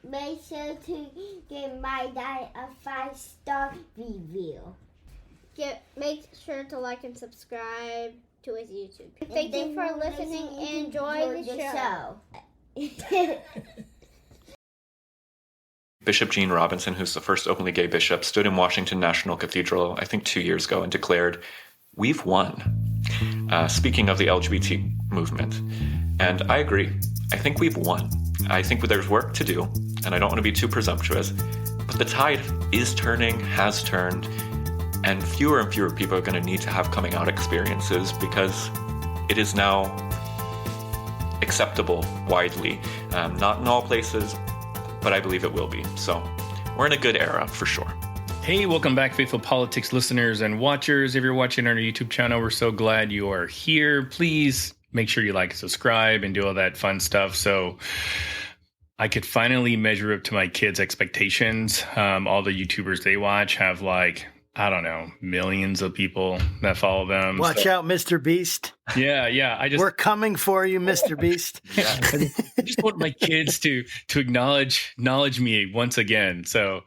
make sure to give my dad a 5-star review. Make sure to like and subscribe to his YouTube. Thank you for listening and enjoy the show. Bishop Gene Robinson, who's the first openly gay bishop, stood in Washington National Cathedral, I think 2 years ago, and declared, "We've won." Speaking of the LGBT movement. And I agree. I think we've won. I think there's work to do, and I don't want to be too presumptuous, but the tide is turning, has turned, and fewer people are going to need to have coming out experiences because it is now acceptable widely. Not in all places, but I believe it will be. So we're in a good era for sure. Hey, welcome back, Faithful Politics listeners and watchers. If you're watching on our YouTube channel, we're so glad you are here. Please make sure you like and subscribe and do all that fun stuff so I could finally measure up to my kids' expectations. All the YouTubers they watch have I don't know, millions of people that follow them. Watch out, Mr. Beast. Yeah. We're coming for you, Mr. Beast. I just want my kids to acknowledge me once again. So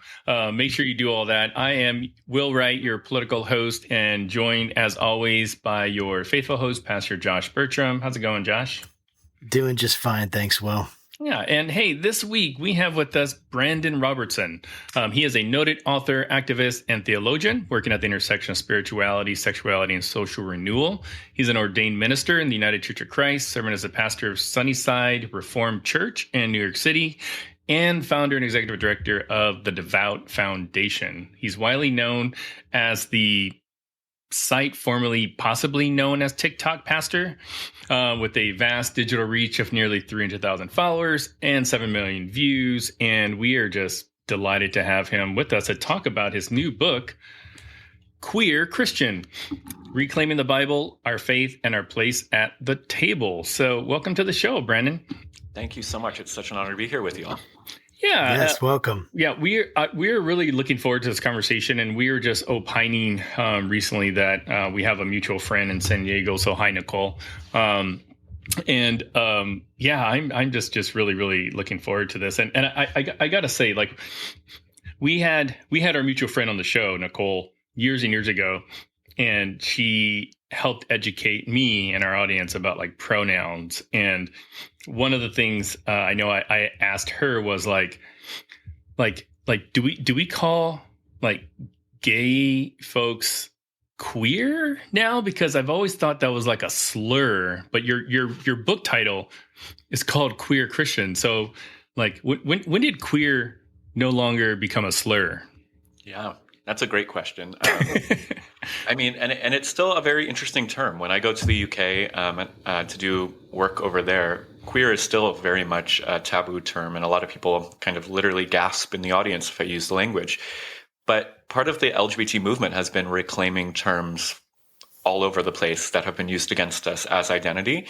make sure you do all that. I am Will Wright, your political host, and joined as always by your faithful host, Pastor Josh Bertram. How's it going, Josh? Doing just fine. Thanks, Will. Yeah. And hey, this week we have with us Brandan Robertson. He is a noted author, activist, and theologian working at the intersection of spirituality, sexuality, and social renewal. He's an ordained minister in the United Church of Christ, serving as a pastor of Sunnyside Reformed Church in New York City, and founder and executive director of the Devout Foundation. He's widely known as the site formerly possibly known as TikTok pastor, with a vast digital reach of nearly 300,000 followers and 7 million views. And we are just delighted to have him with us to talk about his new book, Queer Christian, Reclaiming the Bible, Our Faith, and Our Place at the Table. So welcome to the show, Brandan. Thank you so much. It's such an honor to be here with you all. Yeah. Yes, welcome. Yeah, we're really looking forward to this conversation, and we were just opining recently that we have a mutual friend in San Diego. So hi, Nicole. I'm just really looking forward to this. And I gotta say, we had our mutual friend on the show, Nicole, years and years ago, and she helped educate me and our audience about pronouns. And one of the things I know I asked her was do we call gay folks queer now? Because I've always thought that was a slur, but your book title is called Queer Christian. So when did queer no longer become a slur? Yeah. That's a great question. I mean, and it's still a very interesting term. When I go to the UK to do work over there, queer is still very much a taboo term, and a lot of people kind of literally gasp in the audience if I use the language. But part of the LGBT movement has been reclaiming terms all over the place that have been used against us as identity.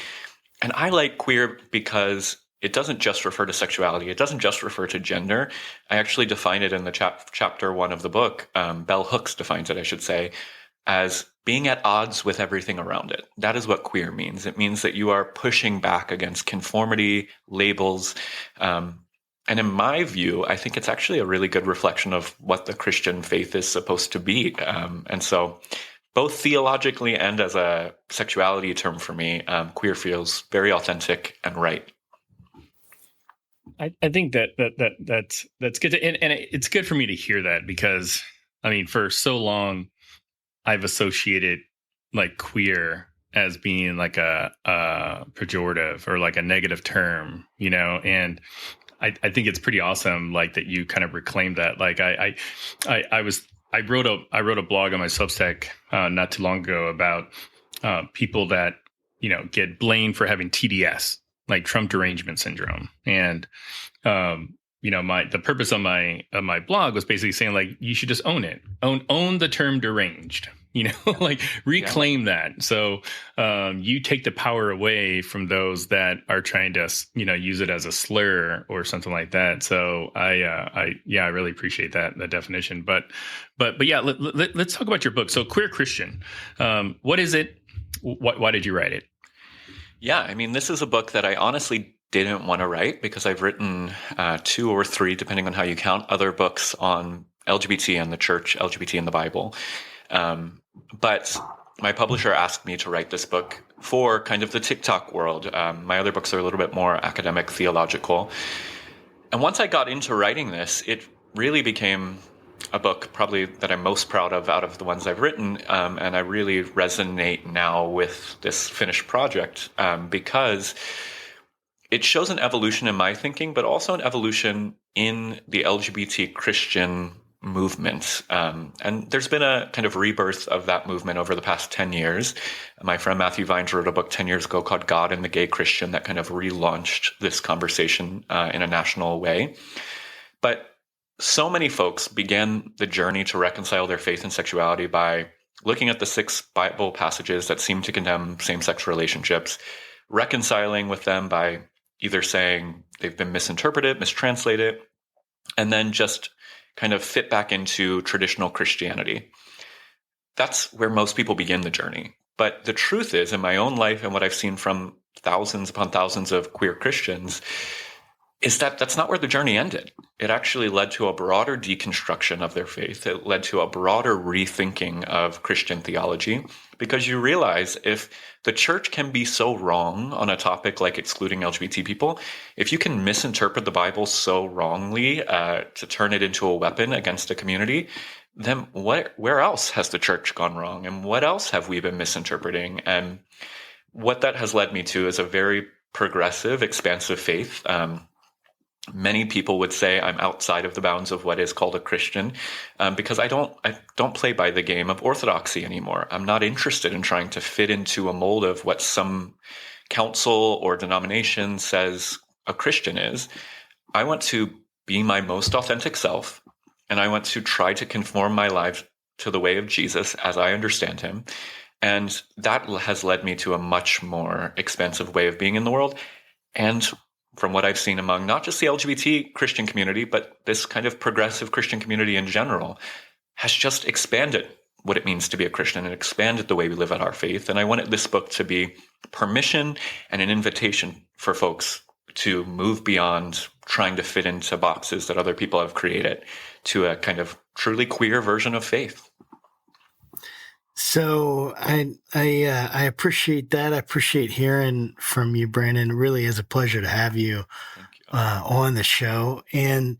And I like queer because it doesn't just refer to sexuality. It doesn't just refer to gender. I actually define it in the chapter 1 of the book. Bell Hooks defines it, I should say, as being at odds with everything around it. That is what queer means. It means that you are pushing back against conformity, labels. And in my view, I think it's actually a really good reflection of what the Christian faith is supposed to be. And so both theologically and as a sexuality term for me, queer feels very authentic and right. I think that's good. And it's good for me to hear that because, I mean, for so long, I've associated queer as being a pejorative or a negative term, and I think it's pretty awesome, that you kind of reclaimed that. I wrote a blog on my Substack not too long ago about people that, get blamed for having TDS, Trump derangement syndrome. And, the purpose of my blog was basically saying you should just own it, own the term deranged, reclaim that. So, you take the power away from those that are trying to, use it as a slur or something like that. So I really appreciate that definition, but yeah, let's talk about your book. So Queer Christian, what is it? Why did you write it? Yeah, I mean, this is a book that I honestly didn't want to write, because I've written 2 or 3, depending on how you count, other books on LGBT and the church, LGBT and the Bible. But my publisher asked me to write this book for kind of the TikTok world. My other books are a little bit more academic, theological. And once I got into writing this, it really became a book probably that I'm most proud of out of the ones I've written. And I really resonate now with this finished project because it shows an evolution in my thinking, but also an evolution in the LGBT Christian movement. And there's been a kind of rebirth of that movement over the past 10 years. My friend Matthew Vines wrote a book 10 years ago called God and the Gay Christian that kind of relaunched this conversation in a national way. But so many folks began the journey to reconcile their faith and sexuality by looking at the 6 Bible passages that seem to condemn same-sex relationships, reconciling with them by either saying they've been misinterpreted, mistranslated, and then just kind of fit back into traditional Christianity. That's where most people begin the journey. But the truth is, in my own life and what I've seen from thousands upon thousands of queer Christians, is that that's not where the journey ended. It actually led to a broader deconstruction of their faith. It led to a broader rethinking of Christian theology, because you realize if the church can be so wrong on a topic like excluding LGBT people, if you can misinterpret the Bible so wrongly to turn it into a weapon against a community, then where else has the church gone wrong? And what else have we been misinterpreting? And what that has led me to is a very progressive, expansive faith. Many people would say I'm outside of the bounds of what is called a Christian because I don't play by the game of orthodoxy anymore. I'm not interested in trying to fit into a mold of what some council or denomination says a Christian is. I want to be my most authentic self, and I want to try to conform my life to the way of Jesus as I understand him. And that has led me to a much more expansive way of being in the world. And from what I've seen among not just the LGBT Christian community, but this kind of progressive Christian community in general, has just expanded what it means to be a Christian and expanded the way we live out our faith. And I wanted this book to be permission and an invitation for folks to move beyond trying to fit into boxes that other people have created to a kind of truly queer version of faith. So I appreciate that. I appreciate hearing from you, Brandon. It really is a pleasure to have you, on the show. And,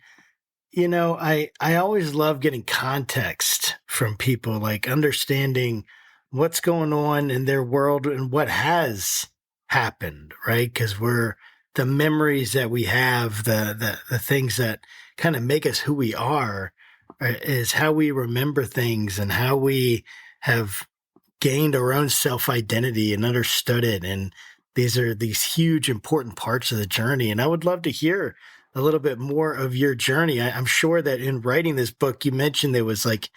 I always love getting context from people, like understanding what's going on in their world and what has happened, right? Because the memories that we have, the things that kind of make us who we are, is how we remember things and how we have gained our own self-identity and understood it. And these are these huge, important parts of the journey. And I would love to hear a little bit more of your journey. I'm sure that in writing this book, you mentioned there was like,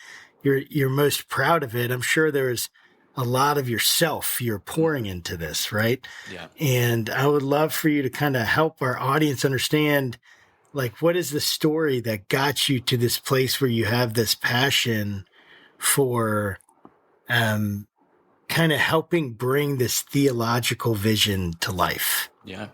you're most proud of it. I'm sure there's a lot of yourself you're pouring into this, right? Yeah. And I would love for you to kind of help our audience understand, like, what is the story that got you to this place where you have this passion for kind of helping bring this theological vision to life? Yeah.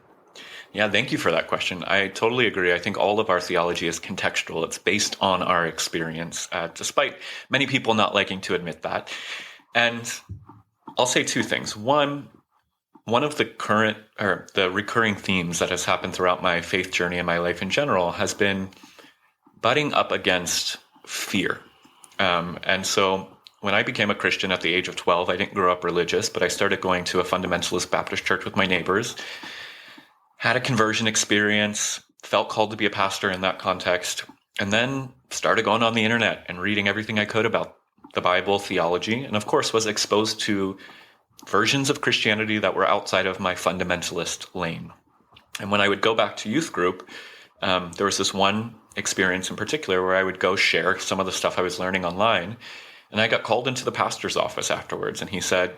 Yeah, thank you for that question. I totally agree. I think all of our theology is contextual. It's based on our experience, despite many people not liking to admit that. And I'll say 2 things. One of the recurring themes that has happened throughout my faith journey and my life in general has been butting up against fear. And so when I became a Christian at the age of 12, I didn't grow up religious, but I started going to a fundamentalist Baptist church with my neighbors, had a conversion experience, felt called to be a pastor in that context, and then started going on the internet and reading everything I could about the Bible, theology, and of course was exposed to versions of Christianity that were outside of my fundamentalist lane. And when I would go back to youth group, there was this one experience in particular where I would go share some of the stuff I was learning online. And I got called into the pastor's office afterwards, and he said,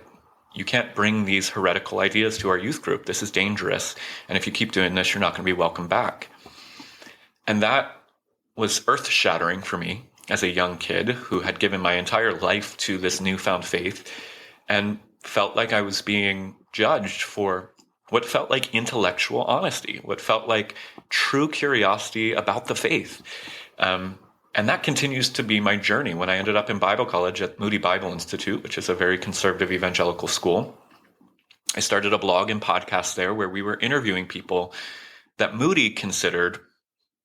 "You can't bring these heretical ideas to our youth group. This is dangerous. And if you keep doing this, you're not going to be welcome back." And that was earth-shattering for me as a young kid who had given my entire life to this newfound faith and felt like I was being judged for what felt like intellectual honesty, what felt like true curiosity about the faith. And that continues to be my journey. When I ended up in Bible college at Moody Bible Institute, which is a very conservative evangelical school, I started a blog and podcast there where we were interviewing people that Moody considered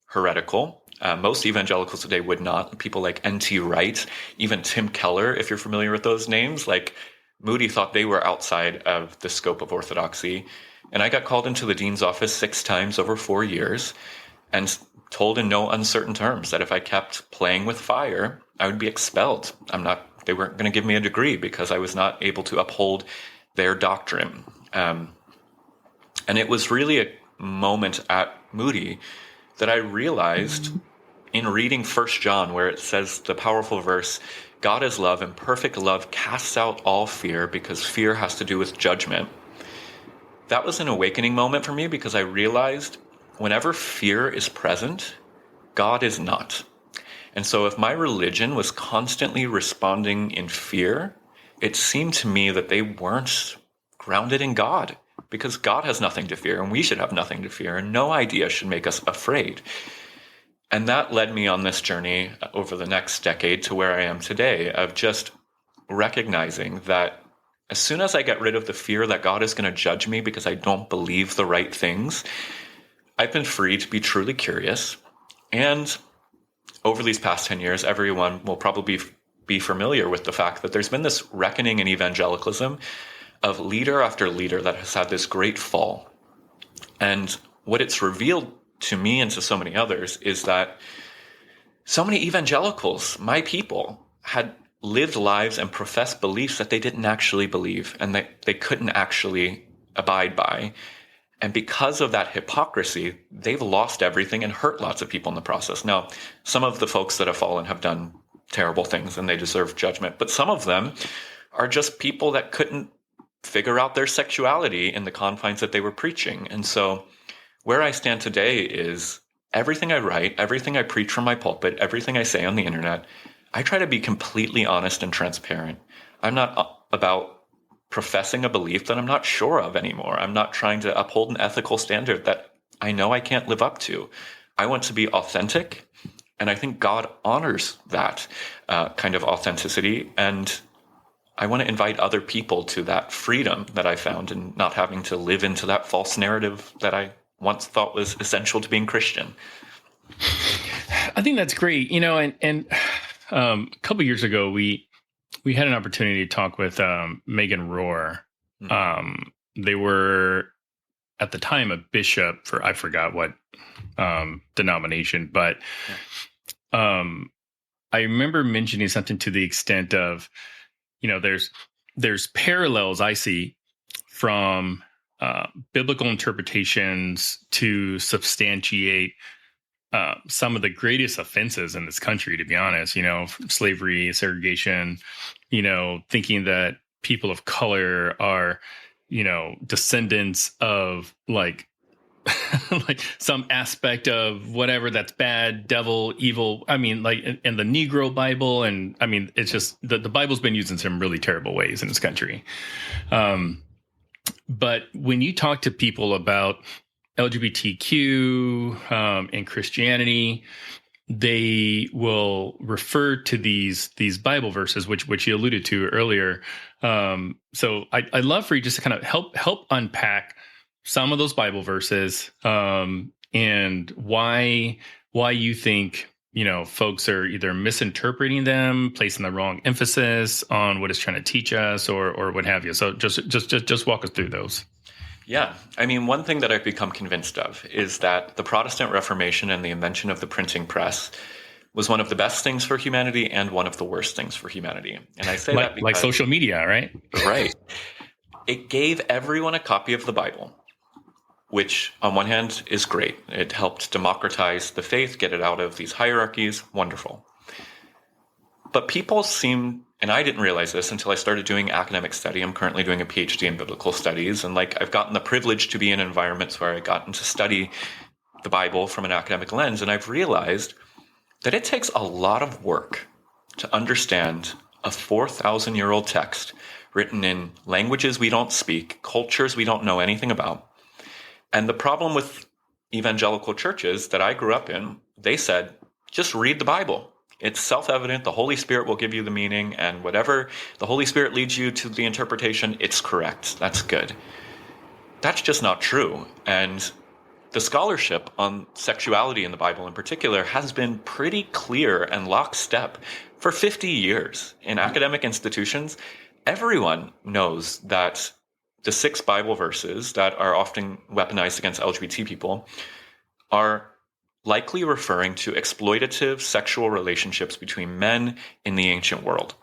heretical. Most evangelicals today would not. People like N.T. Wright, even Tim Keller, if you're familiar with those names, like Moody thought they were outside of the scope of orthodoxy. And I got called into the dean's office 6 times over 4 years and told in no uncertain terms that if I kept playing with fire, I would be expelled. They weren't going to give me a degree because I was not able to uphold their doctrine. And it was really a moment at Moody that I realized in reading 1 John, where it says the powerful verse, God is love and perfect love casts out all fear, because fear has to do with judgment. That was an awakening moment for me, because I realized whenever fear is present, God is not. And so if my religion was constantly responding in fear, it seemed to me that they weren't grounded in God, because God has nothing to fear and we should have nothing to fear, and no idea should make us afraid. And that led me on this journey over the next decade to where I am today, of just recognizing that as soon as I get rid of the fear that God is going to judge me because I don't believe the right things, I've been free to be truly curious. And over these past 10 years, everyone will probably be familiar with the fact that there's been this reckoning in evangelicalism of leader after leader that has had this great fall. And what it's revealed to me and to so many others is that so many evangelicals, my people, had lived lives and professed beliefs that they didn't actually believe and that they couldn't actually abide by. And because of that hypocrisy, they've lost everything and hurt lots of people in the process. Now, some of the folks that have fallen have done terrible things and they deserve judgment, but some of them are just people that couldn't figure out their sexuality in the confines that they were preaching. And so where I stand today is everything I write, everything I preach from my pulpit, everything I say on the internet, I try to be completely honest and transparent. I'm not about professing a belief that I'm not sure of anymore. I'm not trying to uphold an ethical standard that I know I can't live up to. I want to be authentic, and I think God honors that kind of authenticity. And I want to invite other people to that freedom that I found in not having to live into that false narrative that I once thought was essential to being Christian. I think that's great. And a couple of years ago, we had an opportunity to talk with Megan Rohr. They were at the time a bishop for, I forgot what denomination, but I remember mentioning something to the extent of, there's parallels I see from biblical interpretations to substantiate some of the greatest offenses in this country, to be honest, slavery, segregation, thinking that people of color are, descendants of like some aspect of whatever that's bad, devil, evil. I mean, like in the Negro Bible. And I mean, it's just the Bible's been used in some really terrible ways in this country. But when you talk to people about LGBTQ and Christianity, they will refer to these Bible verses, which you alluded to earlier. So I'd love for you just to kind of help unpack some of those Bible verses and why you think folks are either misinterpreting them, placing the wrong emphasis on what it's trying to teach us, or what have you. So just walk us through those. Yeah. I mean, one thing that I've become convinced of is that the Protestant Reformation and the invention of the printing press was one of the best things for humanity and one of the worst things for humanity. And I say that because, like social media, right? Right. It gave everyone a copy of the Bible, which on one hand is great. It helped democratize the faith, get it out of these hierarchies. Wonderful. But people seem, and I didn't realize this until I started doing academic study. I'm currently doing a PhD in biblical studies. And I've gotten the privilege to be in environments where I gotten to study the Bible from an academic lens. And I've realized that it takes a lot of work to understand a 4,000-year-old text written in languages we don't speak, cultures we don't know anything about, And the problem with evangelical churches that I grew up in, they said, just read the Bible. It's self-evident. The Holy Spirit will give you the meaning, and whatever the Holy Spirit leads you to the interpretation, it's correct. That's good. That's just not true. And the scholarship on sexuality in the Bible in particular has been pretty clear and lockstep for 50 years. In academic institutions, everyone knows that the 6 Bible verses that are often weaponized against LGBT people are likely referring to exploitative sexual relationships between men in the ancient world.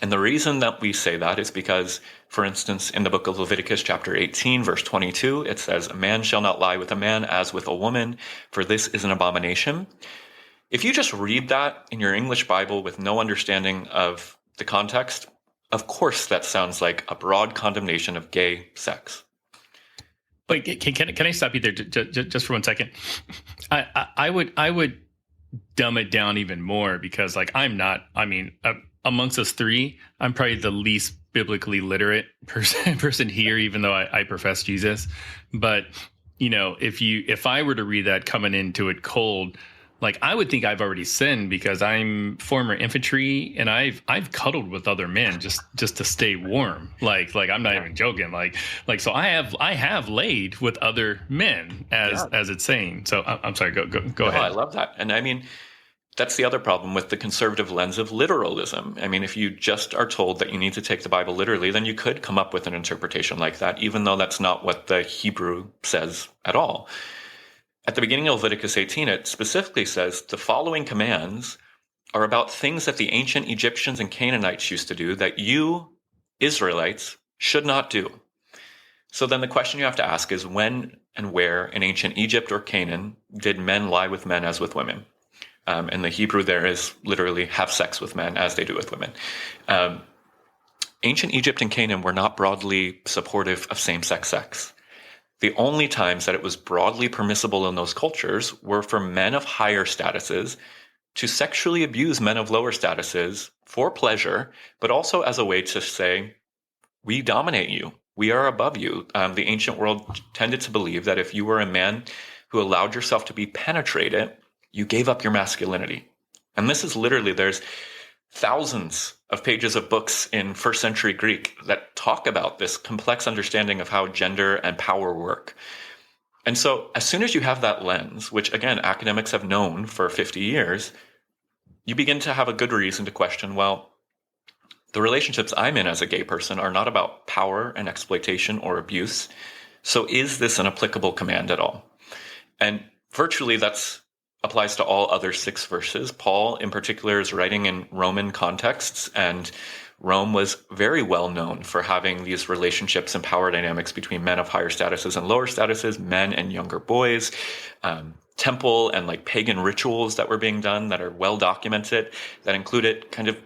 And the reason that we say that is because, for instance, in the book of Leviticus chapter 18, verse 22, it says, "A man shall not lie with a man as with a woman, for this is an abomination." If you just read that in your English Bible with no understanding of the context, of course that sounds like a broad condemnation of gay sex. But can I stop you there just for 1 second? I would dumb it down even more, because like amongst us 3, I'm probably the least biblically literate person here, even though I profess Jesus. But if I were to read that coming into it cold, like I would think I've already sinned, because I'm former infantry and I've cuddled with other men just to stay warm. Like I'm not even joking. Like so I have laid with other men as it's saying. So I'm sorry. Go ahead. I love that. And I mean, that's the other problem with the conservative lens of literalism. I mean, if you just are told that you need to take the Bible literally, then you could come up with an interpretation like that, even though that's not what the Hebrew says at all. At the beginning of Leviticus 18, it specifically says the following commands are about things that the ancient Egyptians and Canaanites used to do that you, Israelites, should not do. So then the question you have to ask is, when and where in ancient Egypt or Canaan did men lie with men as with women? And the Hebrew there is literally have sex with men as they do with women. Ancient Egypt and Canaan were not broadly supportive of same-sex sex. The only times that it was broadly permissible in those cultures were for men of higher statuses to sexually abuse men of lower statuses for pleasure, but also as a way to say, we dominate you. We are above you. The ancient world tended to believe that if you were a man who allowed yourself to be penetrated, you gave up your masculinity. And this is literally, there's thousands of pages of books in first century Greek that talk about this complex understanding of how gender and power work. And so as soon as you have that lens, which again, academics have known for 50 years, you begin to have a good reason to question, well, the relationships I'm in as a gay person are not about power and exploitation or abuse. So is this an applicable command at all? And virtually that's applies to all other 6 verses. Paul, in particular, is writing in Roman contexts, and Rome was very well known for having these relationships and power dynamics between men of higher statuses and lower statuses, men and younger boys, temple and like pagan rituals that were being done that are well documented, that included kind of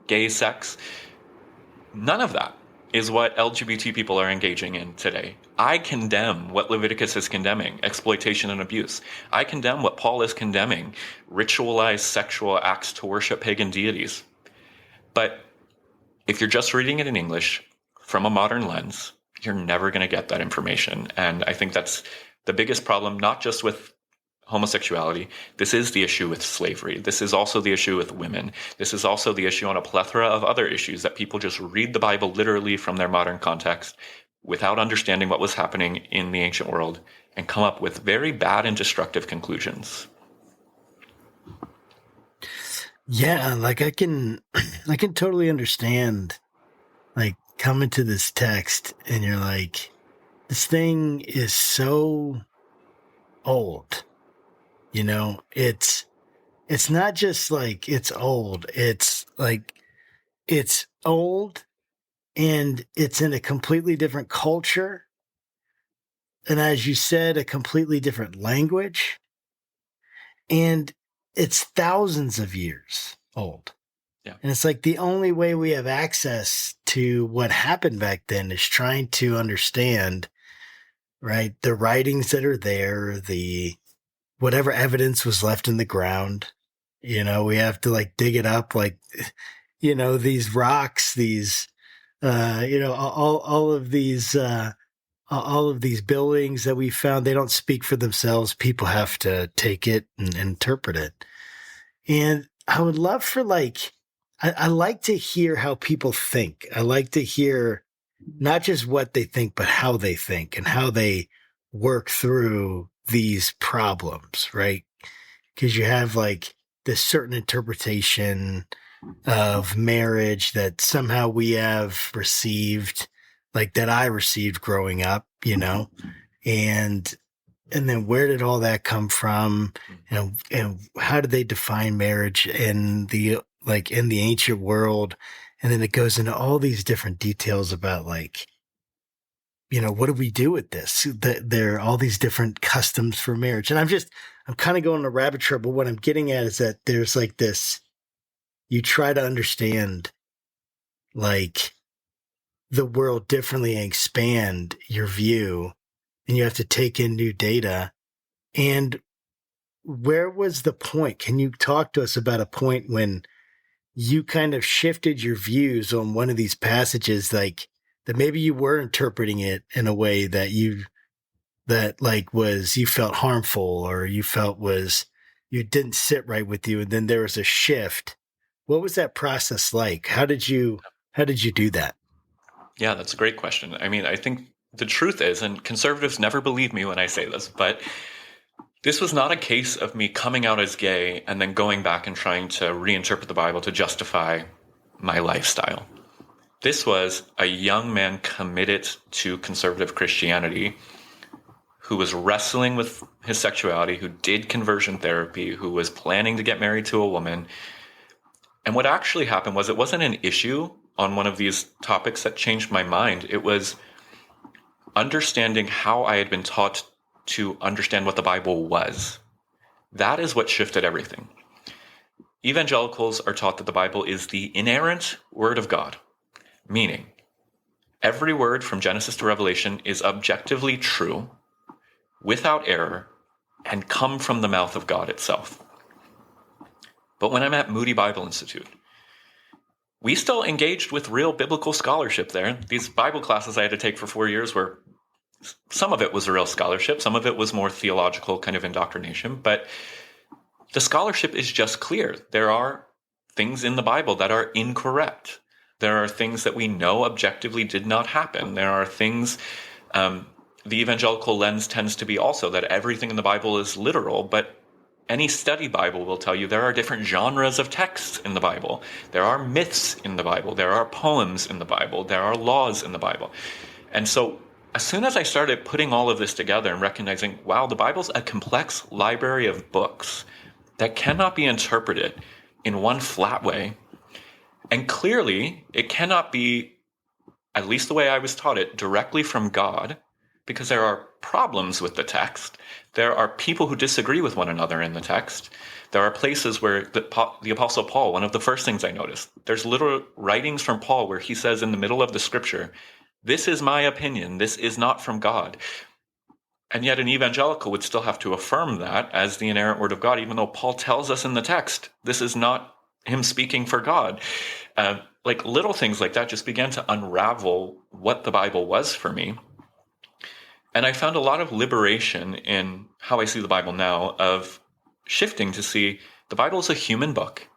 gay sex. None of that is what LGBT people are engaging in today. I condemn what Leviticus is condemning, exploitation and abuse. I condemn what Paul is condemning, ritualized sexual acts to worship pagan deities. But if you're just reading it in English from a modern lens, you're never going to get that information. And I think that's the biggest problem, not just with homosexuality. This is the issue with slavery. This is also the issue with women. This is also the issue on a plethora of other issues, that people just read the Bible literally from their modern context without understanding what was happening in the ancient world and come up with very bad and destructive conclusions. Yeah, like I can totally understand, like, coming to this text and you're like, this thing is so old. You know, it's not just like it's old. It's like it's old and it's in a completely different culture. And as you said, a completely different language. And it's thousands of years old. Yeah. And it's like the only way we have access to what happened back then is trying to understand, right, the writings that are there, the whatever evidence was left in the ground. You know, we have to like dig it up, like, you know, these rocks, these, you know, all of these all of these buildings that we found, they don't speak for themselves. People have to take it and interpret it. And I would love for I like to hear how people think. I like to hear not just what they think, but how they think and how they work through these problems, right? Because you have this certain interpretation of marriage that somehow we have received, that I received growing up, and then where did all that come from? And how did they define marriage in the ancient world? And then it goes into all these different details about what do we do with this? There are all these different customs for marriage. And I'm kind of going on a rabbit trail, but what I'm getting at is that there's this, you try to understand the world differently and expand your view, and you have to take in new data. And where was the point? Can you talk to us about a point when you kind of shifted your views on one of these passages, that maybe you were interpreting it in a way that you felt harmful, or you felt you didn't sit right with you, and then there was a shift? What was that process like? How did you do that? Yeah, that's a great question. I mean, I think the truth is, and conservatives never believe me when I say this, but this was not a case of me coming out as gay and then going back and trying to reinterpret the Bible to justify my lifestyle. This was a young man committed to conservative Christianity who was wrestling with his sexuality, who did conversion therapy, who was planning to get married to a woman. And what actually happened was, it wasn't an issue on one of these topics that changed my mind. It was understanding how I had been taught to understand what the Bible was. That is what shifted everything. Evangelicals are taught that the Bible is the inerrant word of God, meaning every word from Genesis to Revelation is objectively true, without error, and come from the mouth of God itself. But when I'm at Moody Bible Institute, we still engaged with real biblical scholarship there. These Bible classes I had to take for 4 years were, some of it was real scholarship, some of it was more theological kind of indoctrination, but the scholarship is just clear. There are things in the Bible that are incorrect. There are things that we know objectively did not happen. There are things, the evangelical lens tends to be also that everything in the Bible is literal, but any study Bible will tell you there are different genres of texts in the Bible. There are myths in the Bible. There are poems in the Bible. There are laws in the Bible. And so as soon as I started putting all of this together and recognizing, wow, the Bible's a complex library of books that cannot be interpreted in one flat way. And clearly, it cannot be, at least the way I was taught it, directly from God, because there are problems with the text. There are people who disagree with one another in the text. There are places where the Apostle Paul, one of the first things I noticed, there's literal writings from Paul where he says in the middle of the scripture, this is my opinion, this is not from God. And yet an evangelical would still have to affirm that as the inerrant word of God, even though Paul tells us in the text, this is not him speaking for God. Little things like that just began to unravel what the Bible was for me. And I found a lot of liberation in how I see the Bible now, of shifting to see the Bible is a human book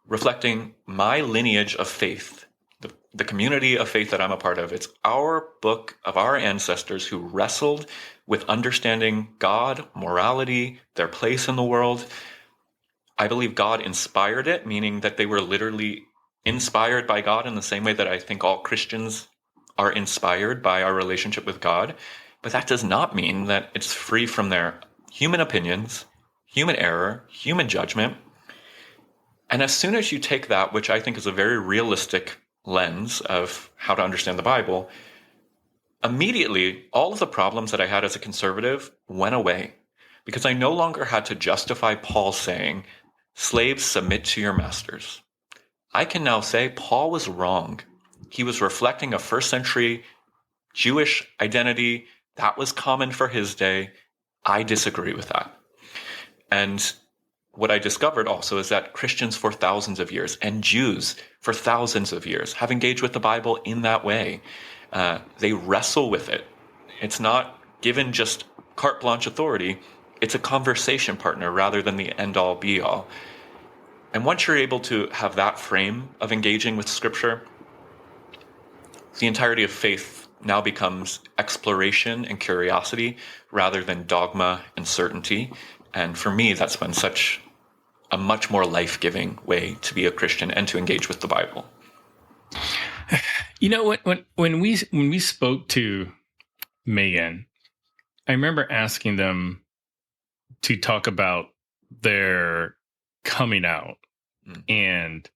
reflecting my lineage of faith, the community of faith that I'm a part of. It's our book of our ancestors who wrestled with understanding God, morality, their place in the world. I believe God inspired it, meaning that they were literally inspired by God in the same way that I think all Christians are inspired by our relationship with God. But that does not mean that it's free from their human opinions, human error, human judgment. And as soon as you take that, which I think is a very realistic lens of how to understand the Bible, immediately all of the problems that I had as a conservative went away, because I no longer had to justify Paul saying, slaves, submit to your masters. I can now say Paul was wrong. He was reflecting a first century Jewish identity that was common for his day. I disagree with that. And what I discovered also is that Christians for thousands of years and Jews for thousands of years have engaged with the Bible in that way. They wrestle with it It's not given just carte blanche authority. It's a conversation partner rather than the end-all be-all. And once you're able to have that frame of engaging with Scripture, the entirety of faith now becomes exploration and curiosity rather than dogma and certainty. And for me, that's been such a much more life-giving way to be a Christian and to engage with the Bible. You know, when we spoke to Megan, I remember asking them to talk about their coming out, and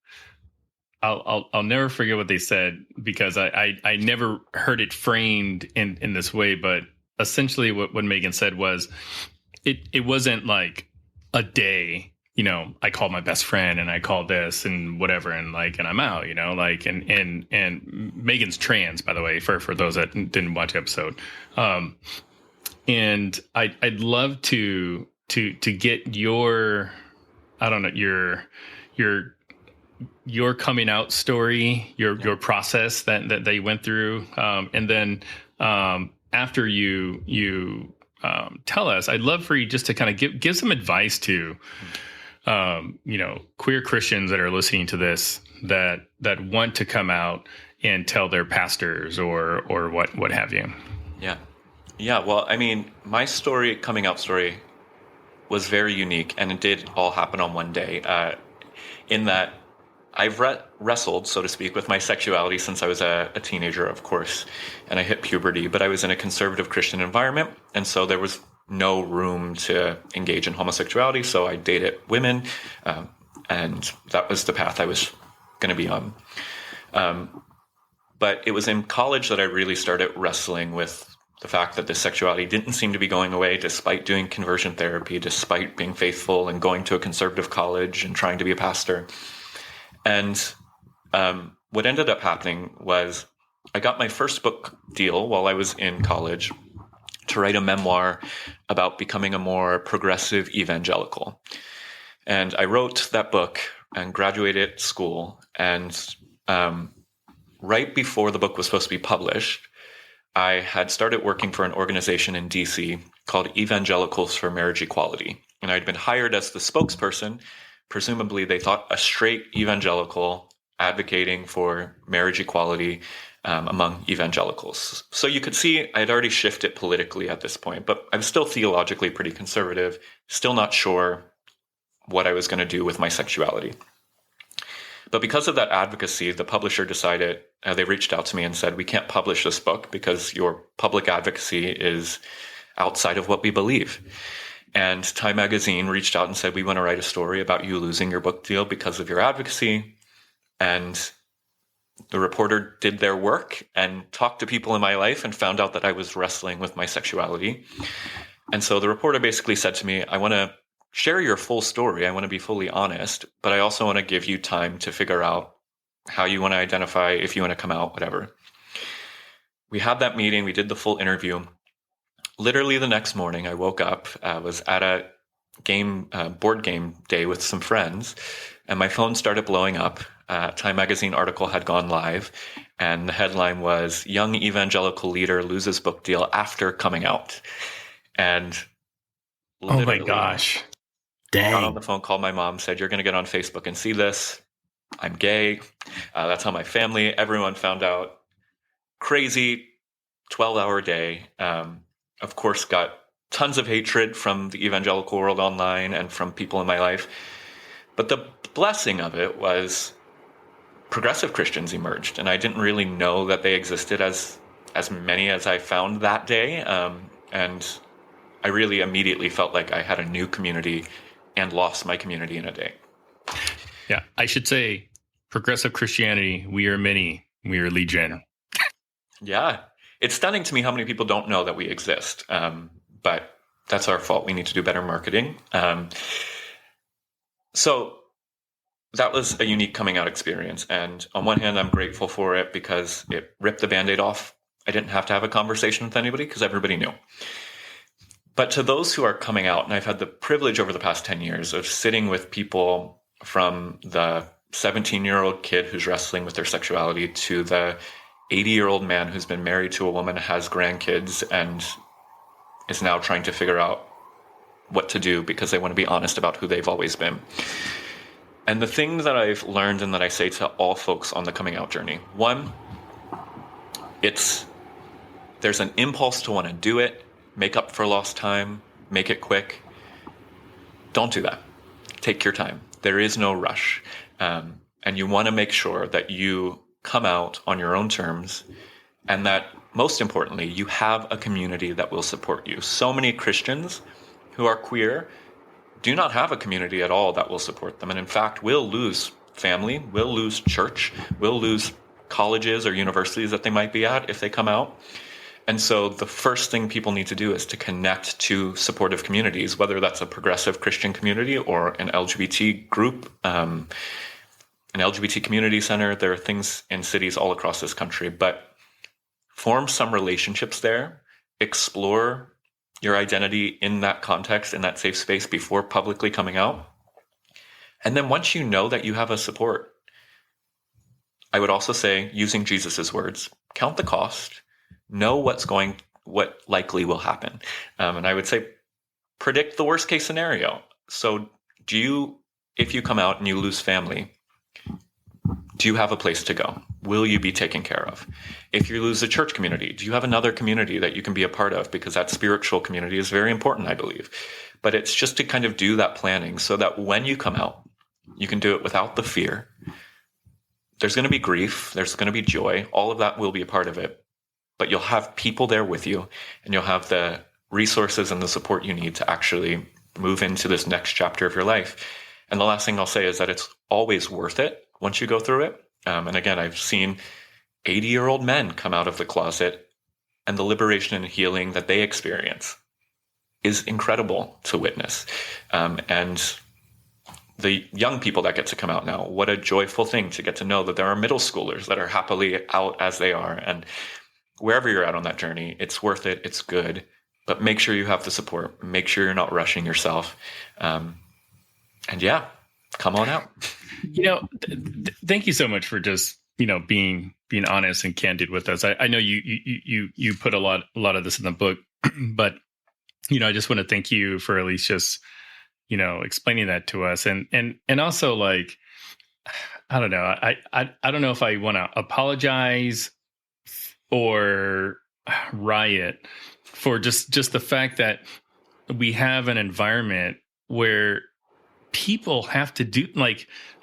I'll never forget what they said, because I never heard it framed in this way. But essentially, what Megan said was, it wasn't like a day. You know, I called my best friend and I called this and whatever, and I'm out, and Megan's trans, by the way, for those that didn't watch the episode. And I'd love to get your, I don't know, your coming out story, your process that you went through. And then after you tell us, I'd love for you just to kind of give some advice to, queer Christians that are listening to this, that want to come out and tell their pastors or what have you. Yeah. Well, I mean, my coming out story was very unique, and it did all happen on one day, in that I've wrestled, so to speak, with my sexuality since I was a teenager, of course, and I hit puberty, but I was in a conservative Christian environment, and so there was no room to engage in homosexuality, so I dated women, and that was the path I was going to be on. But it was in college that I really started wrestling with the fact that this sexuality didn't seem to be going away, despite doing conversion therapy, despite being faithful and going to a conservative college and trying to be a pastor. And what ended up happening was I got my first book deal while I was in college to write a memoir about becoming a more progressive evangelical. And I wrote that book and graduated school. And right before the book was supposed to be published, I had started working for an organization in DC called Evangelicals for Marriage Equality. And I'd been hired as the spokesperson. Presumably, they thought a straight evangelical advocating for marriage equality among evangelicals. So you could see I had already shifted politically at this point, but I'm still theologically pretty conservative, still not sure what I was going to do with my sexuality. But because of that advocacy, the publisher decided, they reached out to me and said, we can't publish this book because your public advocacy is outside of what we believe. And Time Magazine reached out and said, we want to write a story about you losing your book deal because of your advocacy. And the reporter did their work and talked to people in my life and found out that I was wrestling with my sexuality. And so the reporter basically said to me, I want to share your full story. I want to be fully honest, but I also want to give you time to figure out how you want to identify, if you want to come out, whatever. We had that meeting. We did the full interview. Literally the next morning, I woke up, was at a board game day with some friends, and my phone started blowing up. Time Magazine article had gone live, and the headline was, Young Evangelical Leader Loses Book Deal After Coming Out. And oh my gosh. Dang. Got on the phone, called my mom, said, you're going to get on Facebook and see this. I'm gay. That's how my family, everyone found out. Crazy 12-hour day. Of course, got tons of hatred from the evangelical world online and from people in my life. But the blessing of it was progressive Christians emerged, and I didn't really know that they existed as many as I found that day. And I really immediately felt like I had a new community and lost my community in a day. Yeah, I should say progressive Christianity, we are many, we are legion. Yeah. It's stunning to me how many people don't know that we exist. But that's our fault. We need to do better marketing. So that was a unique coming out experience. And on one hand, I'm grateful for it because it ripped the Band-Aid off. I didn't have to have a conversation with anybody because everybody knew. But to those who are coming out, and I've had the privilege over the past 10 years of sitting with people from the 17-year-old kid who's wrestling with their sexuality to the 80-year-old man who's been married to a woman, has grandkids, and is now trying to figure out what to do because they want to be honest about who they've always been. And the thing that I've learned and that I say to all folks on the coming out journey, one, there's an impulse to want to do it, make up for lost time, make it quick. Don't do that. Take your time. There is no rush. And you want to make sure that you come out on your own terms, and that, most importantly, you have a community that will support you. So many Christians who are queer do not have a community at all that will support them. And in fact, will lose family, will lose church, will lose colleges or universities that they might be at if they come out. And so the first thing people need to do is to connect to supportive communities, whether that's a progressive Christian community or an LGBT group, an LGBT community center. There are things in cities all across this country, but form some relationships there, explore your identity in that context, in that safe space before publicly coming out. And then once you know that you have a support, I would also say, using Jesus's words, count the cost, know what likely will happen. And I would say, predict the worst case scenario. So if you come out and you lose family, do you have a place to go? Will you be taken care of? If you lose a church community, do you have another community that you can be a part of? Because that spiritual community is very important, I believe. But it's just to kind of do that planning so that when you come out, you can do it without the fear. There's going to be grief. There's going to be joy. All of that will be a part of it. But you'll have people there with you, and you'll have the resources and the support you need to actually move into this next chapter of your life. And the last thing I'll say is that it's always worth it once you go through it. And again, I've seen 80-year-old men come out of the closet, and the liberation and healing that they experience is incredible to witness. And the young people that get to come out now, what a joyful thing to get to know that there are middle schoolers that are happily out as they are. And wherever you're at on that journey, it's worth it. It's good. But make sure you have the support. Make sure you're not rushing yourself. And yeah, come on out. Thank you so much for just, being honest and candid with us. I know you put a lot of this in the book, but, I just want to thank you for at least just, explaining that to us. And also, like, I don't know. I don't know if I want to apologize or riot for just the fact that we have an environment where people have to do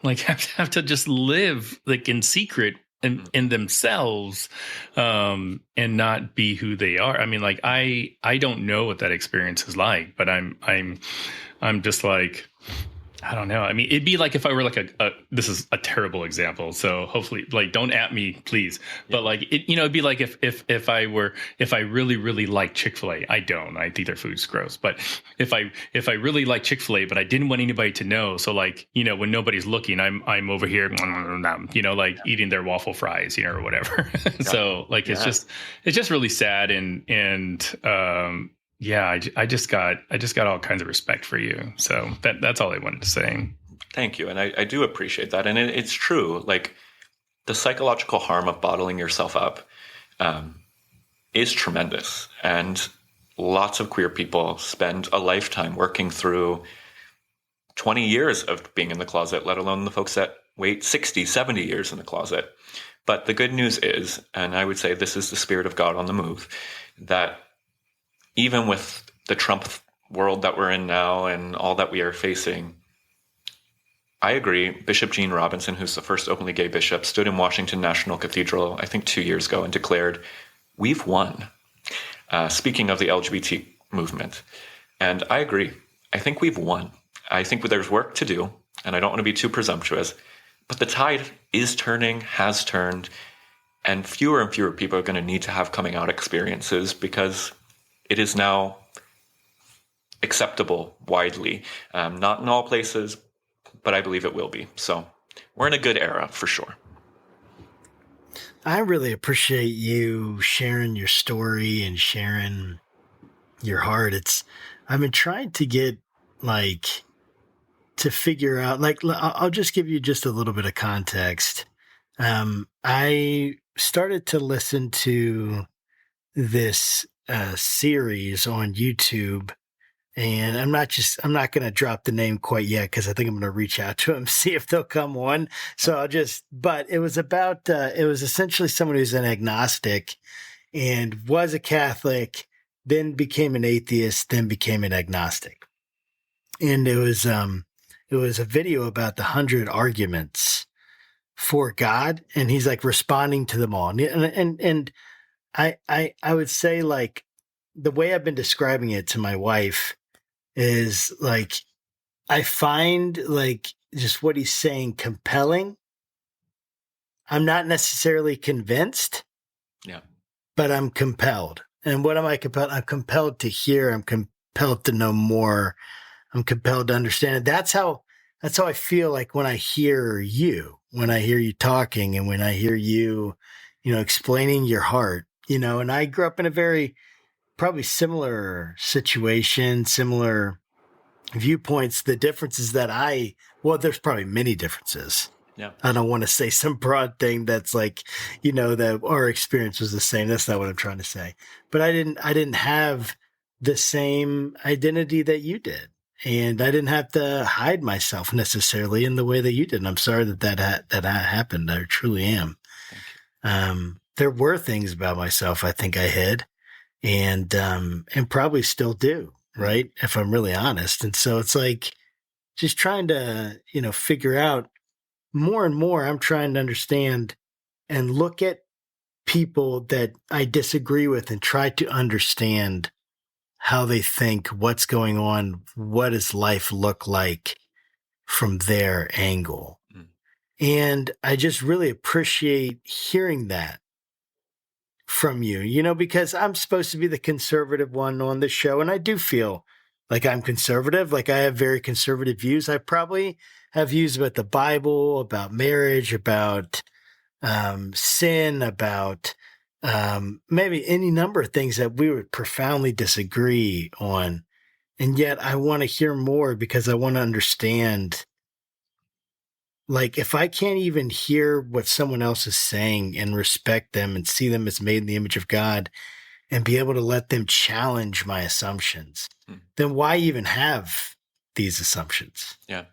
have to just live like in secret in themselves, and not be who they are. I mean, like, I don't know what that experience is like, but I'm just like, I don't know. I mean, it'd be like if I were like this is a terrible example, so hopefully, like, don't at me, please. Yeah. But like, it'd be like if I really, really like Chick-fil-A. I don't. I think their food's gross. But if I really like Chick-fil-A, but I didn't want anybody to know, so like, when nobody's looking, I'm over here, like eating their waffle fries, or whatever. So like, it's just really sad, and yeah, I just got all kinds of respect for you. So that's all I wanted to say. Thank you. And I do appreciate that. And it's true. Like, the psychological harm of bottling yourself up is tremendous. And lots of queer people spend a lifetime working through 20 years of being in the closet, let alone the folks that wait 60, 70 years in the closet. But the good news is, and I would say this is the Spirit of God on the move, that even with the Trump world that we're in now and all that we are facing, I agree. Bishop Gene Robinson, who's the first openly gay bishop, stood in Washington National Cathedral, I think 2 years ago, and declared, "We've won." Speaking of the LGBT movement. And I agree. I think we've won. I think there's work to do, and I don't want to be too presumptuous, but the tide is turning, has turned, and fewer people are going to need to have coming out experiences because it is now acceptable widely. Not in all places, but I believe it will be. So we're in a good era for sure. I really appreciate you sharing your story and sharing your heart. I've been trying to get to figure out, I'll just give you just a little bit of context. I started to listen to this series on YouTube. And I'm not going to drop the name quite yet because I think I'm going to reach out to them, see if they'll come on. So but it was about, it was essentially someone who's an agnostic and was a Catholic, then became an atheist, then became an agnostic. And it was a video about the 100 arguments for God. And he's like responding to them all. And I would say, like, the way I've been describing it to my wife is like, I find like just what he's saying compelling. I'm not necessarily convinced, but I'm compelled. And what am I compelled? I'm compelled to hear. I'm compelled to know more. I'm compelled to understand it. That's how I feel like when I hear you talking, and when I hear you, explaining your heart, and I grew up in a very probably similar situation, similar viewpoints. The difference is that there's probably many differences. Yeah. I don't want to say some broad thing that's like, that our experience was the same. That's not what I'm trying to say. But I didn't have the same identity that you did. And I didn't have to hide myself necessarily in the way that you did. And I'm sorry that happened. I truly am. There were things about myself I think I hid, and probably still do, right? If I'm really honest. And so it's like just trying to, figure out more and more. I'm trying to understand and look at people that I disagree with and try to understand how they think, what's going on, what does life look like from their angle. And I just really appreciate hearing that from you, because I'm supposed to be the conservative one on this show. And I do feel like I'm conservative, like I have very conservative views. I probably have views about the Bible, about marriage, about sin, about maybe any number of things that we would profoundly disagree on. And yet I want to hear more because I want to understand. Like, if I can't even hear what someone else is saying and respect them and see them as made in the image of God and be able to let them challenge my assumptions, then why even have these assumptions? Yeah.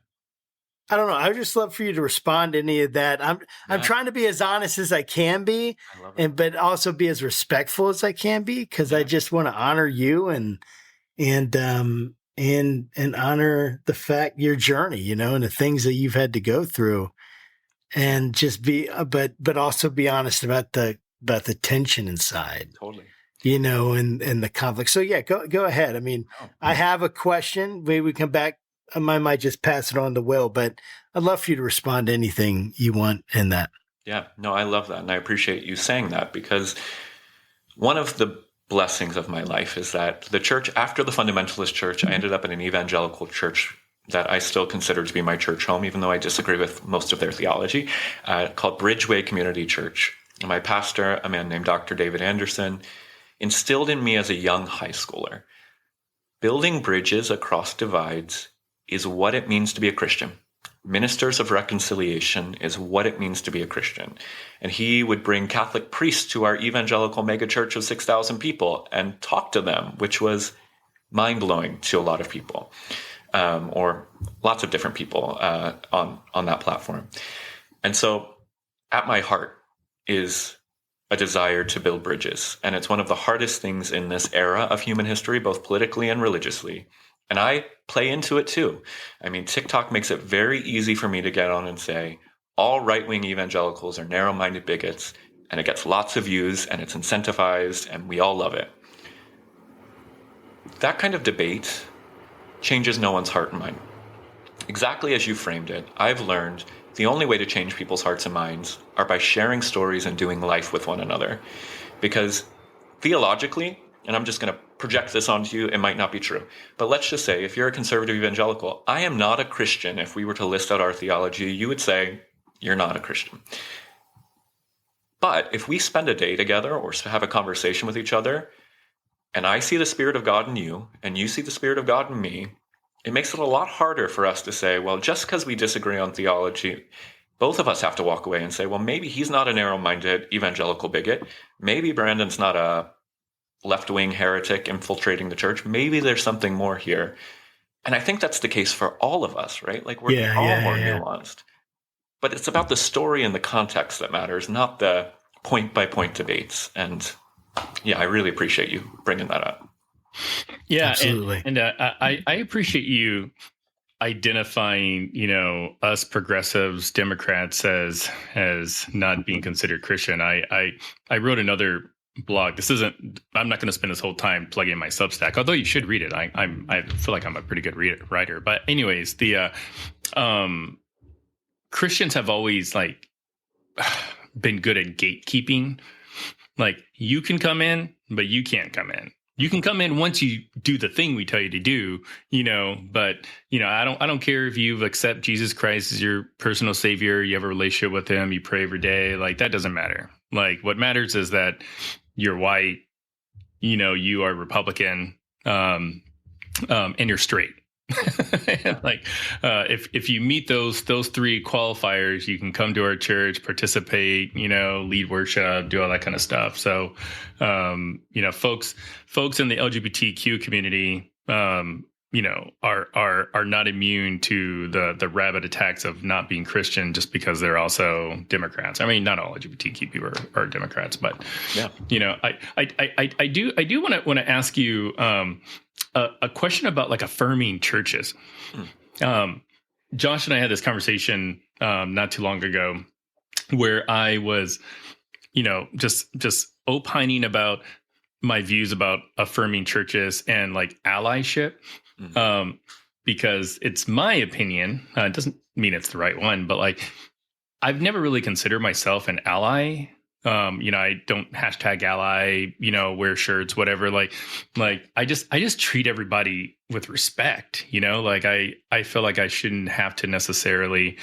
I don't know. I would just love for you to respond to any of that. I'm trying to be as honest as I can be, but also be as respectful as I can be, because I just want to honor you and honor the fact, your journey, and the things that you've had to go through, and just be, but also be honest about the tension inside. Totally. And the conflict. So yeah, go ahead. I mean, I have a question. Maybe we come back. I might just pass it on to Will, but I'd love for you to respond to anything you want in that. Yeah, no, I love that. And I appreciate you saying that, because one of the blessings of my life is that the church, after the fundamentalist church, I ended up in an evangelical church that I still consider to be my church home, even though I disagree with most of their theology, called Bridgeway Community Church. And my pastor, a man named Dr. David Anderson, instilled in me as a young high schooler, building bridges across divides is what it means to be a Christian. Ministers of reconciliation is what it means to be a Christian. And he would bring Catholic priests to our evangelical megachurch of 6,000 people and talk to them, which was mind-blowing to a lot of people, or lots of different people on that platform. And so at my heart is a desire to build bridges. And it's one of the hardest things in this era of human history, both politically and religiously. And I play into it too. I mean, TikTok makes it very easy for me to get on and say, all right-wing evangelicals are narrow-minded bigots, and it gets lots of views, and it's incentivized, and we all love it. That kind of debate changes no one's heart and mind. Exactly as you framed it, I've learned the only way to change people's hearts and minds are by sharing stories and doing life with one another. Because theologically, and I'm just going to project this onto you, it might not be true, but let's just say if you're a conservative evangelical, I am not a Christian. If we were to list out our theology, you would say, you're not a Christian. But if we spend a day together or have a conversation with each other, and I see the Spirit of God in you, and you see the Spirit of God in me, it makes it a lot harder for us to say, well, just because we disagree on theology, both of us have to walk away and say, well, maybe he's not a narrow-minded evangelical bigot. Maybe Brandan's not a left-wing heretic infiltrating the church. Maybe there's something more here. And I think that's the case for all of us, right? Like we're all more nuanced. But it's about the story and the context that matters, not the point-by-point debates. And yeah, I really appreciate you bringing that up. Yeah, absolutely. And I appreciate you identifying, us progressives, Democrats as not being considered Christian. I wrote another blog. I'm not going to spend this whole time plugging my Substack, although you should read it. I feel like I'm a pretty good writer. But anyways, the Christians have always like been good at gatekeeping. Like you can come in, but you can't come in. You can come in once you do the thing we tell you to do, but I don't care if you accept Jesus Christ as your personal savior, you have a relationship with him, you pray every day, like that doesn't matter. Like what matters is that you're white, you are Republican, and you're straight. Like if you meet those three qualifiers, you can come to our church, participate, lead worship, do all that kind of stuff. So folks in the LGBTQ community are not immune to the rabid attacks of not being Christian just because they're also Democrats. I mean, not all LGBTQ people are Democrats, but I do want to ask you a question about like affirming churches. Josh and I had this conversation not too long ago where I was, just opining about my views about affirming churches and like allyship, because it's my opinion. It doesn't mean it's the right one, but like I've never really considered myself an ally. I don't hashtag ally, wear shirts, whatever. Like I just treat everybody with respect, like I feel like I shouldn't have to necessarily,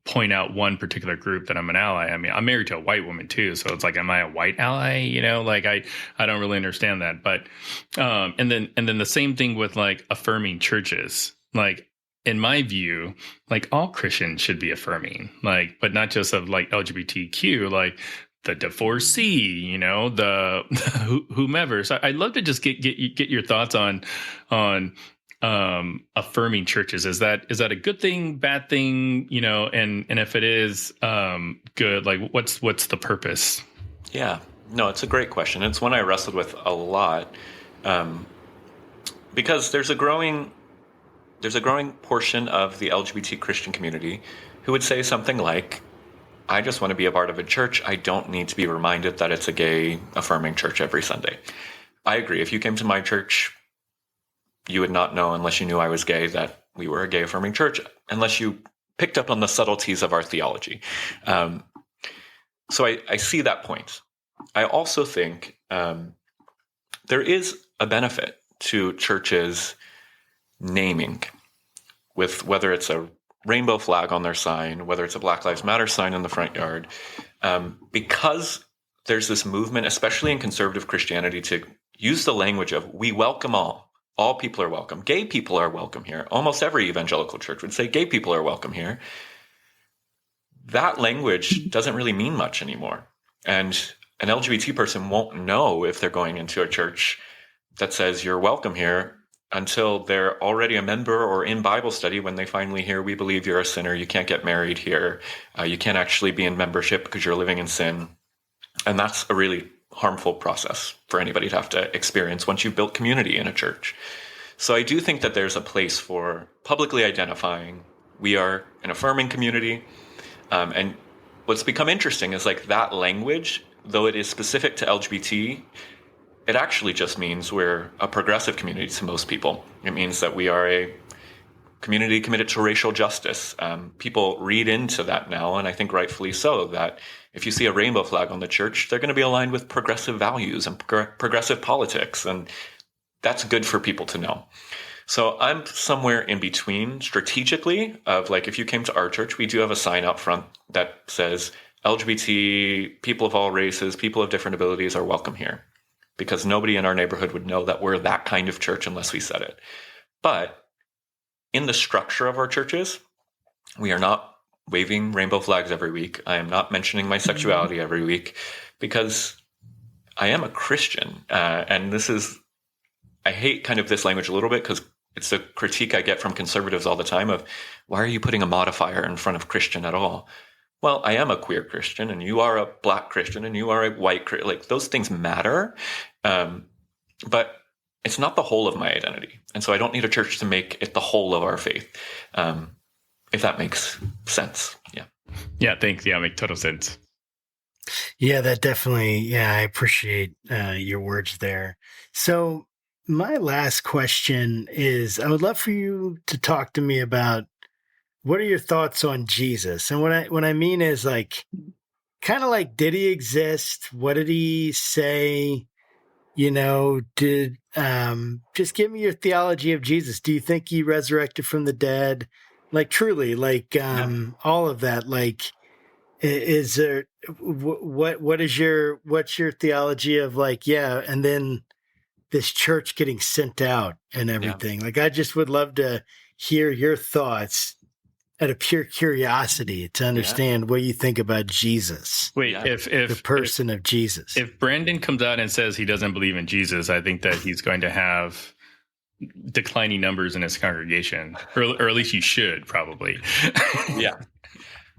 point out one particular group that I'm an ally. I mean, I'm married to a white woman too. So it's like, am I a white ally? Like I don't really understand that. But, and then the same thing with like affirming churches. Like, in my view, like all Christians should be affirming, like, but not just of like LGBTQ, like the divorcee, the whomever. So I'd love to just get your thoughts on affirming churches. Is that a good thing, bad thing, and if it is good, like what's the purpose? Yeah, no, it's a great question. It's one I wrestled with a lot, because there's a growing portion of the LGBT Christian community who would say something like, I just want to be a part of a church. I don't need to be reminded that it's a gay affirming church every Sunday. I agree. If you came to my church, you would not know, unless you knew I was gay, that we were a gay affirming church, unless you picked up on the subtleties of our theology. So I see that point. I also think there is a benefit to churches naming, with whether it's a rainbow flag on their sign, whether it's a Black Lives Matter sign in the front yard, because there's this movement, especially in conservative Christianity, to use the language of we welcome all. All people are welcome. Gay people are welcome here. Almost every evangelical church would say gay people are welcome here. That language doesn't really mean much anymore. And an LGBT person won't know if they're going into a church that says you're welcome here until they're already a member or in Bible study, when they finally hear, we believe you're a sinner, you can't get married here, you can't actually be in membership because you're living in sin. And that's a really harmful process for anybody to have to experience once you've built community in a church. So I do think that there's a place for publicly identifying we are an affirming community. And what's become interesting is like that language, though it is specific to LGBT, it actually just means we're a progressive community to most people. It means that we are a community committed to racial justice. People read into that now, and I think rightfully so, that if you see a rainbow flag on the church, they're going to be aligned with progressive values and progressive politics, and that's good for people to know. So I'm somewhere in between strategically of like, if you came to our church, we do have a sign out front that says LGBT, people of all races, people of different abilities are welcome here, because nobody in our neighborhood would know that we're that kind of church unless we said it. But in the structure of our churches, we are not waving rainbow flags every week. I am not mentioning my sexuality every week, because I am a Christian. And I hate kind of this language a little bit, because it's a critique I get from conservatives all the time of, why are you putting a modifier in front of Christian at all? Well, I am a queer Christian, and you are a Black Christian, and you are a white Christian. Like, those things matter. But it's not the whole of my identity. And so I don't need a church to make it the whole of our faith. If that makes sense. Yeah. Yeah, thanks. Yeah, make total sense. Yeah, that definitely. Yeah, I appreciate your words there. So my last question is, I would love for you to talk to me about, what are your thoughts on Jesus? And what I mean is, like, kind of like, did he exist? What did he say? Just give me your theology of Jesus. Do you think he resurrected from the dead? Like, truly, like, all of that. Like, is there, what's your theology of, like, and then this church getting sent out and everything? Like, I just would love to hear your thoughts out of pure curiosity to understand what you think about Jesus. Wait, if the person of Jesus. If Brandan comes out and says he doesn't believe in Jesus, I think that he's going to have declining numbers in his congregation, or at least he should probably. Yeah.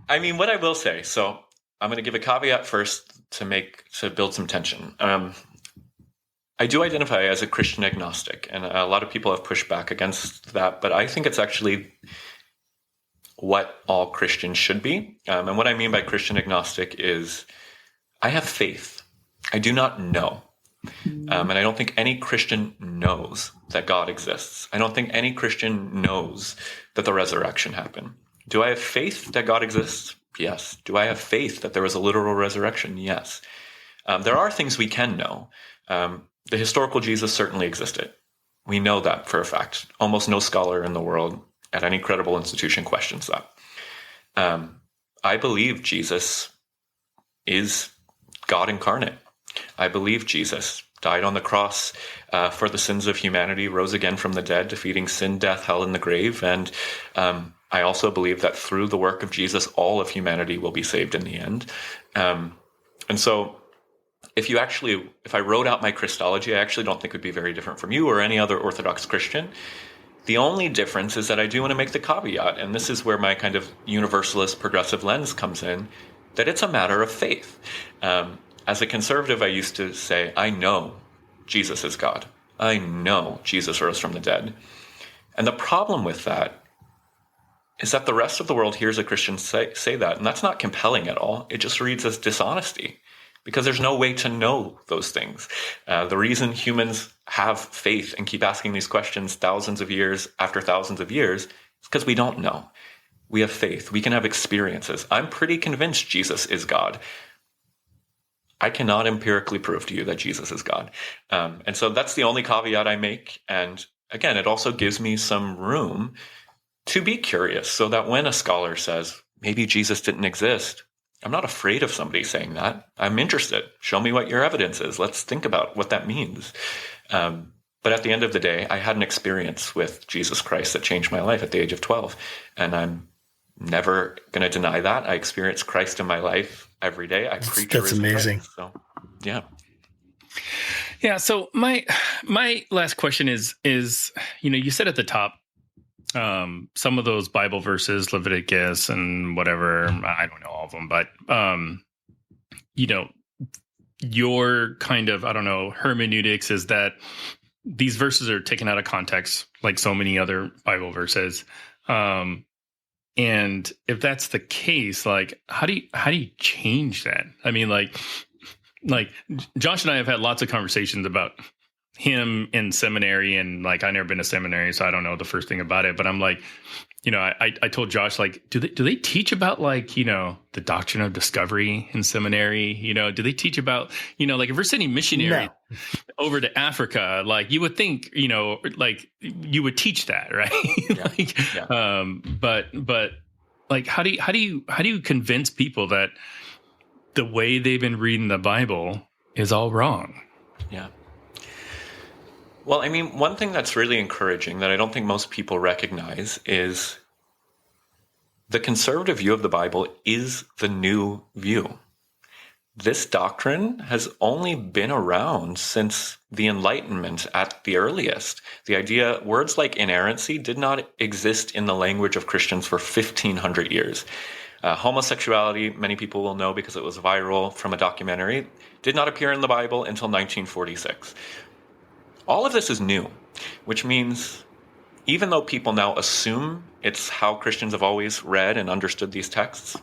I mean, what I will say, so I'm going to give a caveat first to build some tension. I do identify as a Christian agnostic, and a lot of people have pushed back against that, but I think it's actually what all Christians should be. And what I mean by Christian agnostic is, I have faith. I do not know. And I don't think any Christian knows that God exists. I don't think any Christian knows that the resurrection happened. Do I have faith that God exists? Yes. Do I have faith that there was a literal resurrection? Yes. There are things we can know. The historical Jesus certainly existed. We know that for a fact. Almost no scholar in the world at any credible institution questions that. I believe Jesus is God incarnate. I believe Jesus died on the cross for the sins of humanity, rose again from the dead, defeating sin, death, hell, and the grave. And I also believe that through the work of Jesus, all of humanity will be saved in the end. And so if I wrote out my Christology, I actually don't think it would be very different from you or any other Orthodox Christian. The only difference is that I do want to make the caveat, and this is where my kind of universalist progressive lens comes in, that it's a matter of faith. As a conservative, I used to say, I know Jesus is God. I know Jesus rose from the dead. And the problem with that is that the rest of the world hears a Christian say that, and that's not compelling at all. It just reads as dishonesty, because there's no way to know those things. The reason humans have faith and keep asking these questions thousands of years after thousands of years is because we don't know. We have faith. We can have experiences. I'm pretty convinced Jesus is God. I cannot empirically prove to you that Jesus is God. And so that's the only caveat I make. And again, it also gives me some room to be curious, so that when a scholar says, maybe Jesus didn't exist, I'm not afraid of somebody saying that. I'm interested. Show me what your evidence is. Let's think about what that means. But at the end of the day, I had an experience with Jesus Christ that changed my life at the age of 12. And I'm never going to deny that. I experience Christ in my life every day. I preach. That's amazing. Christ, so, yeah. Yeah. So my last question is, you said at the top, some of those Bible verses, Leviticus and whatever, I don't know all of them, but, your kind of, hermeneutics is that these verses are taken out of context, like so many other Bible verses. And if that's the case, like, how do you change that? I mean, like Josh and I have had lots of conversations about him in seminary, and like, I've never been to seminary, so I don't know the first thing about it, but I'm like, I told Josh, like, do they teach about, like, the doctrine of discovery in seminary? Do they teach about, like, if we're sending missionaries over to Africa, like, you would think, like, you would teach that, right? But like, how do you convince people that the way they've been reading the Bible is all wrong? Yeah. Well, I mean, one thing that's really encouraging that I don't think most people recognize is the conservative view of the Bible is the new view. This doctrine has only been around since the Enlightenment at the earliest. The idea, words like inerrancy did not exist in the language of Christians for 1,500 years. Homosexuality, many people will know because it was viral from a documentary, did not appear in the Bible until 1946. All of this is new, which means even though people now assume it's how Christians have always read and understood these texts,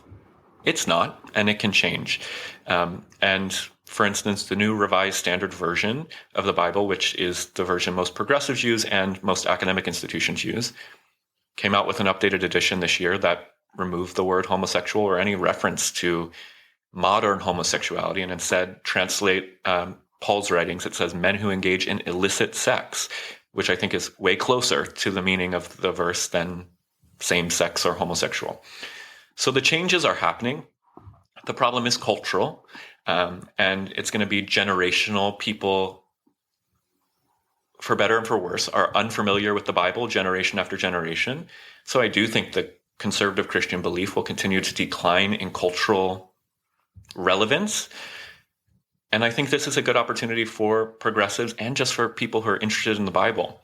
it's not, and it can change. And for instance, the new Revised Standard Version of the Bible, which is the version most progressives use and most academic institutions use, came out with an updated edition this year that removed the word homosexual or any reference to modern homosexuality and instead translate Paul's writings. It says men who engage in illicit sex, which I think is way closer to the meaning of the verse than same-sex or homosexual. So the changes are happening. The problem is cultural, and it's going to be generational. People, for better and for worse, are unfamiliar with the Bible generation after generation. So I do think the conservative Christian belief will continue to decline in cultural relevance. And I think this is a good opportunity for progressives and just for people who are interested in the Bible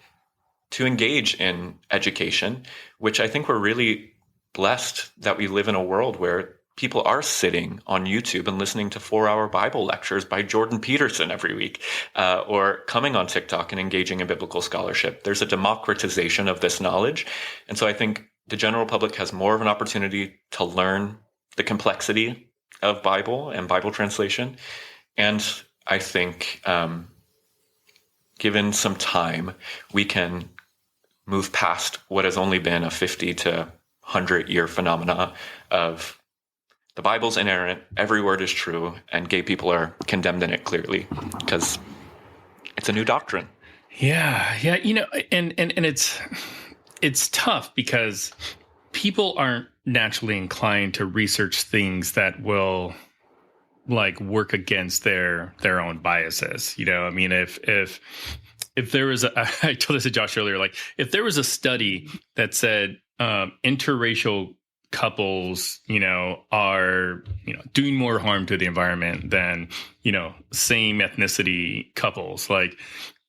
to engage in education, which I think we're really blessed that we live in a world where people are sitting on YouTube and listening to 4-hour Bible lectures by Jordan Peterson every week, or coming on TikTok and engaging in biblical scholarship. There's a democratization of this knowledge. And so I think the general public has more of an opportunity to learn the complexity of Bible and Bible translation. And I think given some time, we can move past what has only been a 50 to 100-year phenomena of the Bible's inerrant, every word is true, and gay people are condemned in it clearly because it's a new doctrine. Yeah, and it's tough because people aren't naturally inclined to research things that will like work against their own biases. I mean, if there was I told this to Josh earlier, like if there was a study that said interracial couples, are, doing more harm to the environment than, same ethnicity couples, like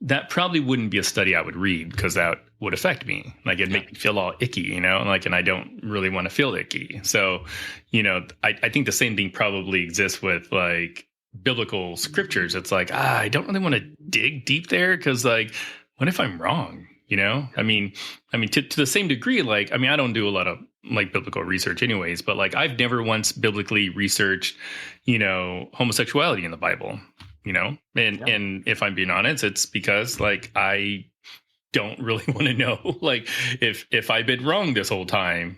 that probably wouldn't be a study I would read because that would affect me. Like it'd make me feel all icky, and I don't really want to feel icky. So, I think the same thing probably exists with like biblical scriptures. It's like, I don't really want to dig deep there because like, what if I'm wrong? I mean, to the same degree, like, I don't do a lot of like biblical research anyways, but like I've never once biblically researched, homosexuality in the Bible, and if I'm being honest, it's because like, I don't really want to know like if I've been wrong this whole time.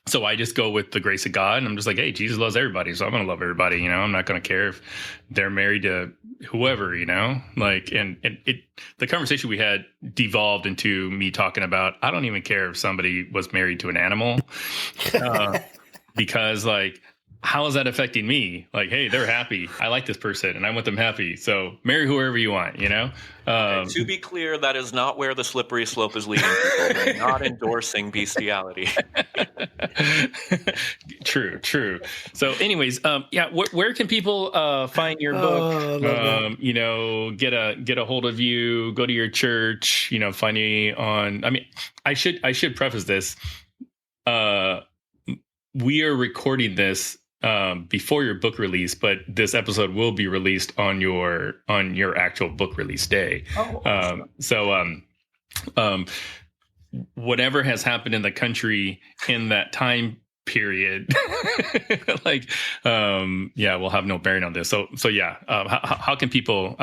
So I just go with the grace of God, and I'm just like, hey, Jesus loves everybody, so I'm going to love everybody. I'm not going to care if they're married to whoever, like, and the conversation we had devolved into me talking about, I don't even care if somebody was married to an animal, because like, how is that affecting me? Like, hey, they're happy. I like this person and I want them happy. So marry whoever you want, To be clear, that is not where the slippery slope is leading people. We're not endorsing bestiality. True. So anyways, where can people find your book? Get a hold of you, go to your church, find you on, I should preface this. We are recording this before your book release, but this episode will be released on your actual book release day. Oh, awesome. Whatever has happened in the country in that time period, will have no bearing on this. How can people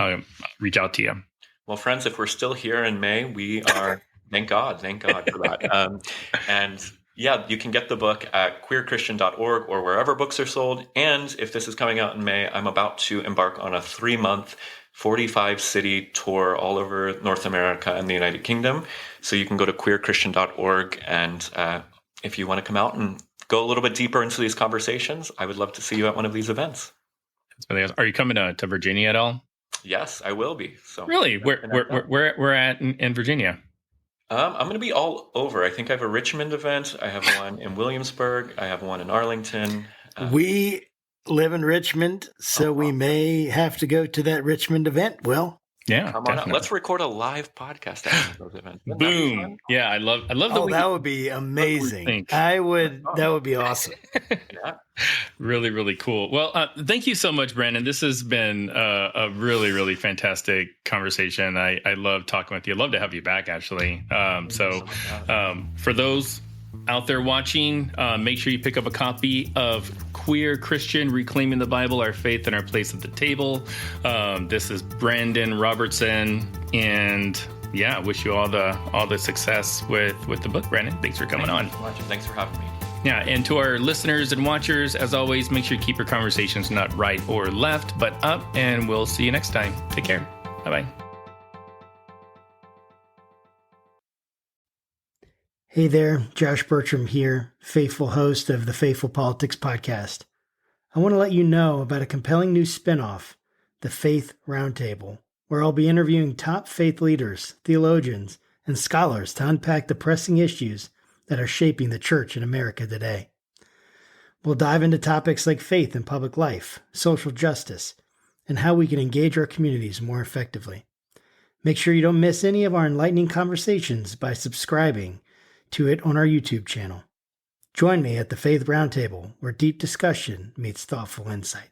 reach out to you? Well, friends, if we're still here in May, we are. Thank God for that. Yeah, you can get the book at queerchristian.org or wherever books are sold. And if this is coming out in May, I'm about to embark on a 3-month, 45-city tour all over North America and the United Kingdom. So you can go to queerchristian.org. And if you want to come out and go a little bit deeper into these conversations, I would love to see you at one of these events. Are you coming to Virginia at all? Yes, I will be. So really, where at in Virginia? I'm going to be all over. I think I have a Richmond event. I have one in Williamsburg. I have one in Arlington. We live in Richmond, so we may have to go to that Richmond event. Well, Yeah, come on out. Let's record a live podcast at those events. Wouldn't that be boom. fun? Yeah, I love oh, that would be amazing. That would be awesome. Yeah. Really, really cool. Well, thank you so much, Brandon. This has been a really, really fantastic conversation. I love talking with you. I'd love to have you back, actually. For those out there watching, make sure you pick up a copy of Queer Christian, Reclaiming the Bible, Our Faith and Our Place at the Table. This is Brandan Robertson, and yeah, wish you all the success with the book, Brandon. Thanks for coming on. Thank you so much, and thanks for having me. Yeah, and to our listeners and watchers, as always, make sure you keep your conversations not right or left, but up, and we'll see you next time. Take care. Bye-bye. Hey there, Josh Bertram here, faithful host of the Faithful Politics Podcast. I want to let you know about a compelling new spinoff, the Faith Roundtable, where I'll be interviewing top faith leaders, theologians, and scholars to unpack the pressing issues that are shaping the church in America today. We'll dive into topics like faith in public life, social justice, and how we can engage our communities more effectively. Make sure you don't miss any of our enlightening conversations by subscribing to it on our YouTube channel. Join me at the Faith Roundtable, where deep discussion meets thoughtful insight.